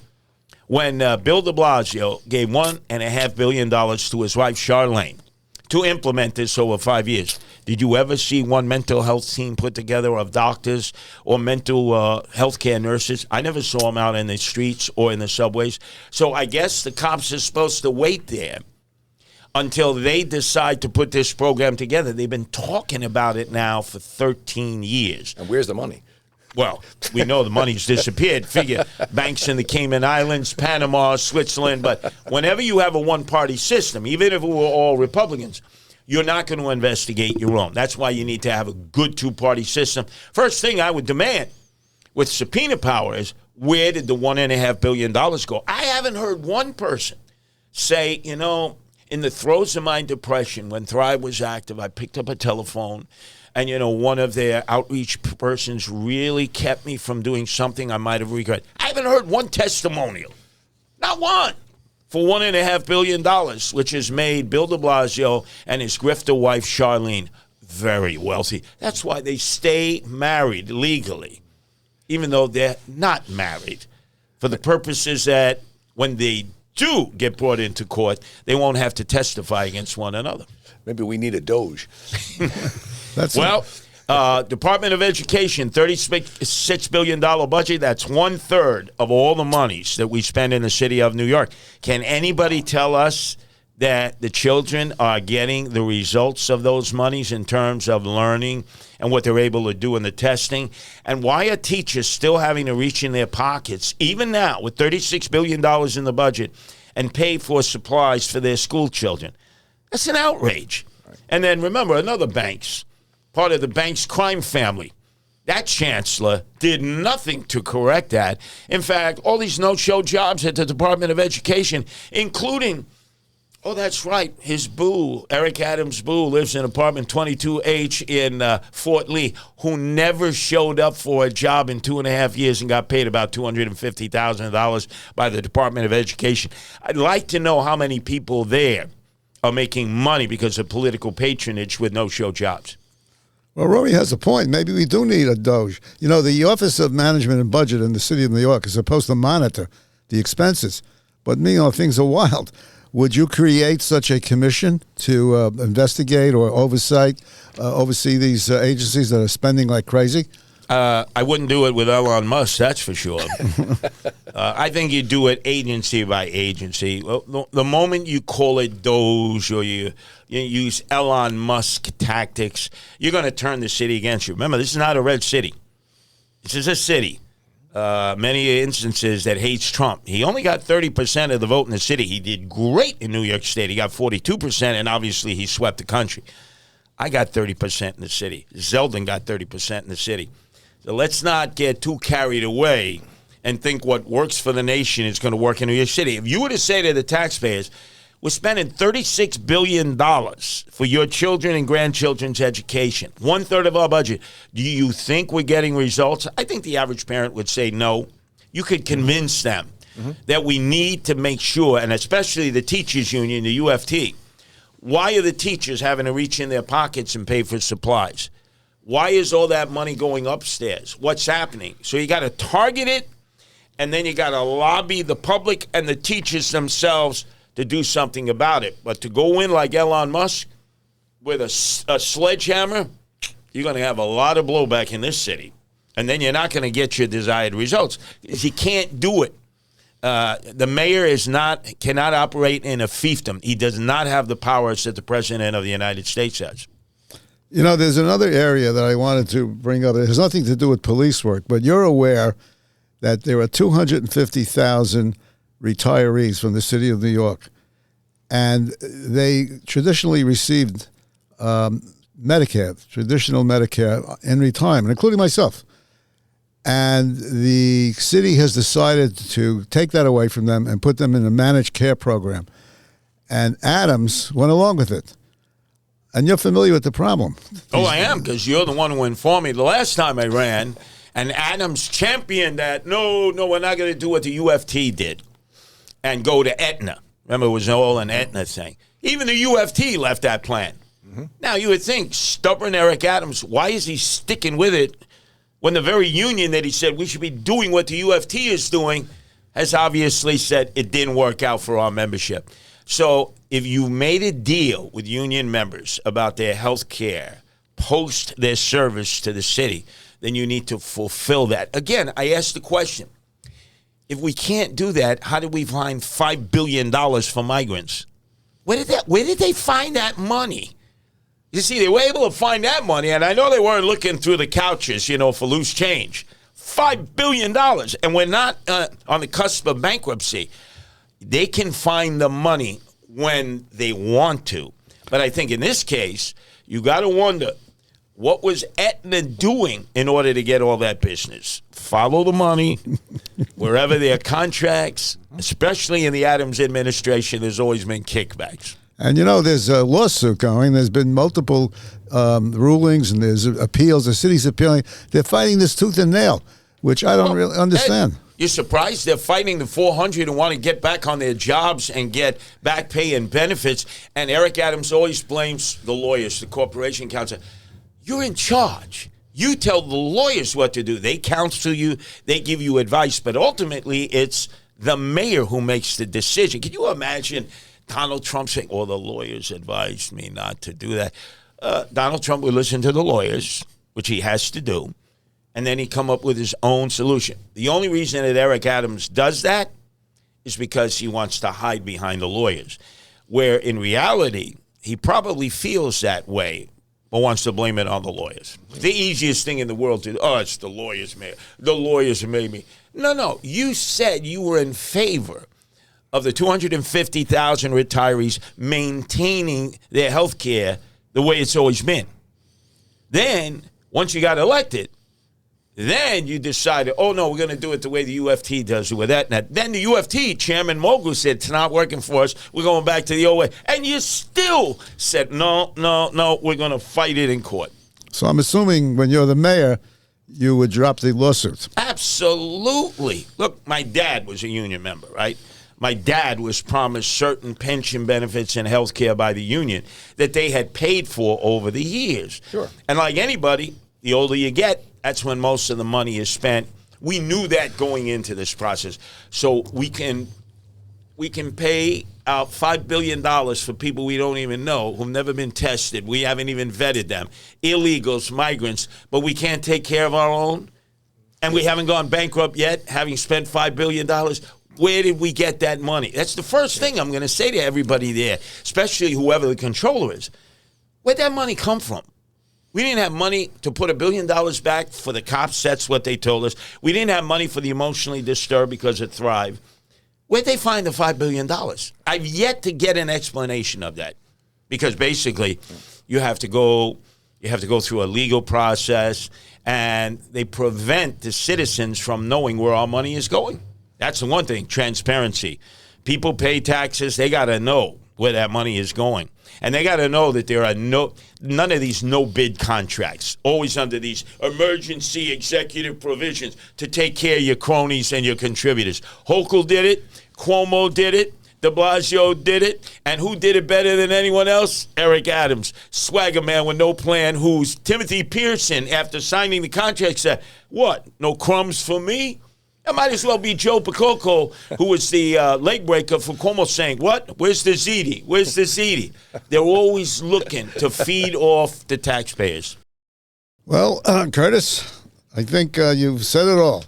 when Bill de Blasio gave $1.5 billion to his wife, Charlene, to implement this over 5 years. Did you ever see one mental health team put together of doctors or mental health care nurses? I never saw them out in the streets or in the subways. So I guess the cops are supposed to wait there until they decide to put this program together. They've been talking about it now for 13 years. And where's the money? Well, we know the money's disappeared. Figure banks in the Cayman Islands, Panama, Switzerland. But whenever you have a one-party system, even if it were all Republicans, you're not going to investigate your own. That's why you need to have a good two-party system. First thing I would demand with subpoena power is, where did the $1.5 billion go? I haven't heard one person say, in the throes of my depression, when Thrive was active, I picked up a telephone, and, one of their outreach persons really kept me from doing something I might have regretted. I haven't heard one testimonial, not one, for $1.5 billion, which has made Bill de Blasio and his grifter wife, Charlene, very wealthy. That's why they stay married legally, even though they're not married, for the purposes that when they do get brought into court, they won't have to testify against one another. Maybe we need a Doge. Department of Education, $36 billion budget. That's 1/3 of all the monies that we spend in the city of New York. Can anybody tell us that the children are getting the results of those monies in terms of learning and what they're able to do in the testing? And why are teachers still having to reach in their pockets, even now with $36 billion in the budget, and pay for supplies for their school children? That's an outrage. Right. And then remember, another bank's part of the bank's crime family. That chancellor did nothing to correct that. In fact, all these no-show jobs at the Department of Education, including, oh, that's right, his boo, Eric Adams' boo, lives in apartment 22H in Fort Lee, who never showed up for a job in 2.5 years and got paid about $250,000 by the Department of Education. I'd like to know how many people there are making money because of political patronage with no-show jobs. Well, Rory has a point. Maybe we do need a Doge. You know, the Office of Management and Budget in the city of New York is supposed to monitor the expenses. But, things are wild. Would you create such a commission to investigate or oversee these agencies that are spending like crazy? I wouldn't do it with Elon Musk, that's for sure. I think you do it agency by agency. Well, the moment you call it Doge or you use Elon Musk tactics, you're going to turn the city against you. Remember, this is not a red city. This is a city. Many instances that hates Trump. He only got 30% of the vote in the city. He did great in New York State. He got 42%, and obviously he swept the country. I got 30% in the city. Zeldin got 30% in the city. So let's not get too carried away and think what works for the nation is going to work in New York City. If you were to say to the taxpayers, we're spending $36 billion for your children and grandchildren's education, 1/3 of our budget, do you think we're getting results? I think the average parent would say no. You could convince them that we need to make sure, and especially the teachers union, the UFT, why are the teachers having to reach in their pockets and pay for supplies? Why is all that money going upstairs? What's happening? So you got to target it, and then you got to lobby the public and the teachers themselves to do something about it. But to go in like Elon Musk with a sledgehammer, you're going to have a lot of blowback in this city. And then you're not going to get your desired results. You can't do it. The mayor cannot operate in a fiefdom. He does not have the powers that the president of the United States has. There's another area that I wanted to bring up. It has nothing to do with police work, but you're aware that there are 250,000 retirees from the city of New York, and they traditionally received traditional Medicare in retirement, including myself. And the city has decided to take that away from them and put them in a managed care program. And Adams went along with it. And you're familiar with the problem. Oh, I am, because you're the one who informed me the last time I ran. And Adams championed that, no, we're not going to do what the UFT did and go to Aetna. Remember, it was all an Aetna thing. Even the UFT left that plan. Now, you would think, stubborn Eric Adams, why is he sticking with it when the very union that he said we should be doing what the UFT is doing has obviously said it didn't work out for our membership? So if you made a deal with union members about their health care post their service to the city, then you need to fulfill that. Again, I asked the question, if we can't do that, how did we find $5 billion for migrants? Where did they find that money? You see, they were able to find that money, and I know they weren't looking through the couches, for loose change. $5 billion, and we're not on the cusp of bankruptcy. They can find the money when they want to. But I think in this case, you got to wonder, what was Aetna doing in order to get all that business? Follow the money. Wherever there are contracts, especially in the Adams administration, there's always been kickbacks. And, there's a lawsuit going. There's been multiple rulings, and there's appeals. The city's appealing. They're fighting this tooth and nail, which I don't really understand. You're surprised they're fighting the 400 and want to get back on their jobs and get back pay and benefits. And Eric Adams always blames the lawyers, the corporation counsel. You're in charge. You tell the lawyers what to do. They counsel you. They give you advice. But ultimately, it's the mayor who makes the decision. Can you imagine Donald Trump saying, the lawyers advised me not to do that? Donald Trump would listen to the lawyers, which he has to do, and then he'd come up with his own solution. The only reason that Eric Adams does that is because he wants to hide behind the lawyers, where in reality, he probably feels that way, but wants to blame it on the lawyers. The easiest thing in the world to do, it's the lawyers, man. The lawyers made me. No, you said you were in favor of the 250,000 retirees maintaining their health care the way it's always been. Then, once you got elected, then you decided, we're going to do it the way the UFT does it with Aetna. Then the UFT, Chairman Mogul, said, it's not working for us. We're going back to the old way. And you still said, no, we're going to fight it in court. So I'm assuming when you're the mayor, you would drop the lawsuit. Absolutely. Look, my dad was a union member, right? my dad was promised certain pension benefits and health care by the union that they had paid for over the years. Sure. And like anybody, the older you get, that's when most of the money is spent. We knew that going into this process. So we can pay out $5 billion for people we don't even know, who've never been tested. We haven't even vetted them. Illegals, migrants, but we can't take care of our own. And we haven't gone bankrupt yet, having spent $5 billion. Where did we get that money? That's the first thing I'm going to say to everybody there, especially whoever the controller is. Where'd that money come from? We didn't have money to put $1 billion back for the cops. That's what they told us. We didn't have money for the emotionally disturbed because of Thrive. Where'd they find the $5 billion? I've yet to get an explanation of that, because basically you have to go through a legal process, and they prevent the citizens from knowing where our money is going. That's the one thing, transparency. People pay taxes. They got to know where that money is going. And they got to know that there are none of these no-bid contracts, always under these emergency executive provisions to take care of your cronies and your contributors. Hochul did it. Cuomo did it. De Blasio did it. And who did it better than anyone else? Eric Adams, swagger man with no plan, who's Timothy Pearson, after signing the contract, said, what, no crumbs for me? It might as well be Joe Picoco, who was the leg breaker for Cuomo, saying, what? Where's the ziti? Where's the ziti? They're always looking to feed off the taxpayers. Well, Curtis, I think you've said it all.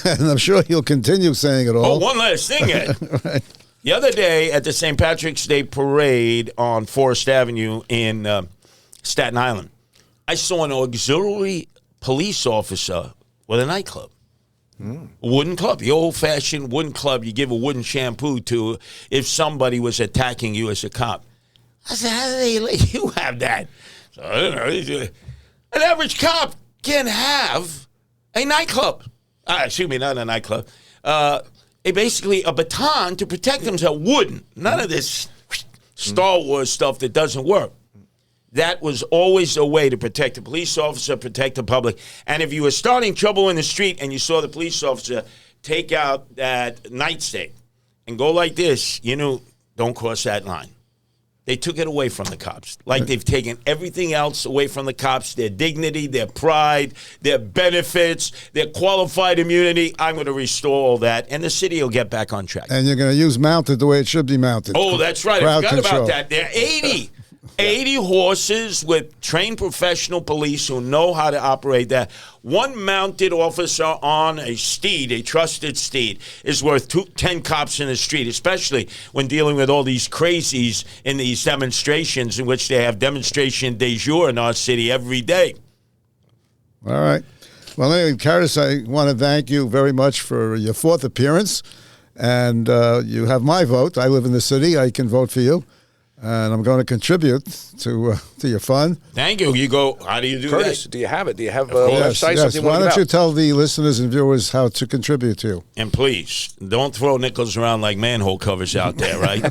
And I'm sure you'll continue saying it all. Oh, one last thing, Ed. Right. The other day at the St. Patrick's Day Parade on Forest Avenue in Staten Island, I saw an auxiliary police officer with a nightclub. A wooden club, the old-fashioned wooden club you give a wooden shampoo to if somebody was attacking you as a cop. I said, how do they let you have that? So, I don't know. An average cop can have a nightclub. Excuse me, not a nightclub. Basically a baton to protect themselves. Wooden. None of this Star Wars stuff that doesn't work. That was always a way to protect the police officer, protect the public. And if you were starting trouble in the street and you saw the police officer take out that nightstick and go like this, you knew, don't cross that line. They took it away from the cops. Like they've taken everything else away from the cops, their dignity, their pride, their benefits, their qualified immunity. I'm going to restore all that, and the city will get back on track. And you're going to use mounted the way it should be mounted. Oh, that's right. Crowd I forgot control. about that. There are 80 horses with trained professional police who know how to operate that. One mounted officer on a steed, a trusted steed, is worth 10 cops in the street, especially when dealing with all these crazies in these demonstrations in which they have demonstration de jour in our city every day. All right. Well, anyway, Curtis, I want to thank you very much for your fourth appearance. And you have my vote. I live in the city. I can vote for you. And I'm going to contribute to your fund. Thank you. You go, how do you do Curtis, that? do you have it? Do you have a Yes, website? yes. Something Why want don't to you give out? tell the listeners and viewers how to contribute to you? And please, don't throw nickels around like manhole covers out there, right?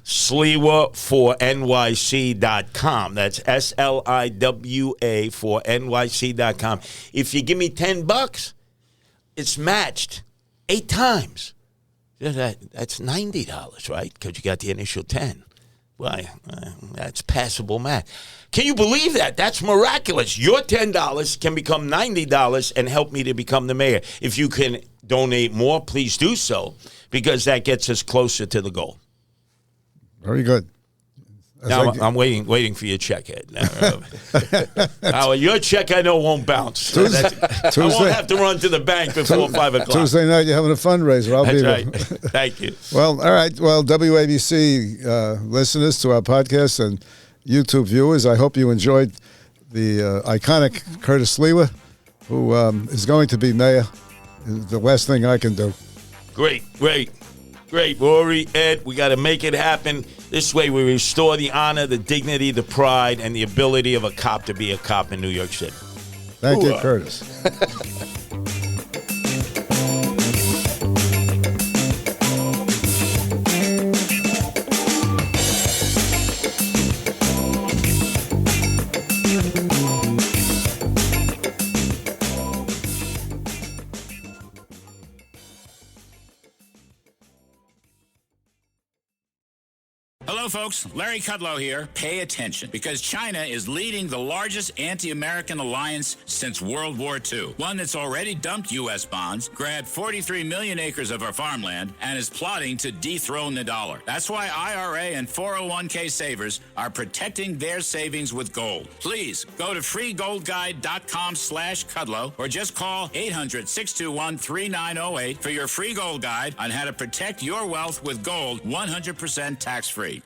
Sliwa for NYC.com. That's SLIWA for NYC.com. If you give me $10, it's matched 8 times. That's $90, right? Because you got the initial 10. Why? That's passable math. Can you believe that? That's miraculous. Your $10 can become $90 and help me to become the mayor. If you can donate more, please do so, because that gets us closer to the goal. Very good. Now, I'm waiting for your check, Ed. Now, your check I know won't bounce. I won't have to run to the bank before 5 o'clock. Tuesday night, you're having a fundraiser. I'll be there. That's right. Thank you. Well, all right. Well, WABC listeners to our podcast and YouTube viewers, I hope you enjoyed the iconic Curtis Sliwa, who is going to be mayor. The last thing I can do. Great. Rory, Ed, we got to make it happen. This way we restore the honor, the dignity, the pride, and the ability of a cop to be a cop in New York City. Thank you, Curtis. Hello, folks. Larry Kudlow here. Pay attention, because China is leading the largest anti-American alliance since World War II. One that's already dumped U.S. bonds, grabbed 43 million acres of our farmland, and is plotting to dethrone the dollar. That's why IRA and 401k savers are protecting their savings with gold. Please go to freegoldguide.com/Kudlow or just call 800-621-3908 for your free gold guide on how to protect your wealth with gold 100% tax-free.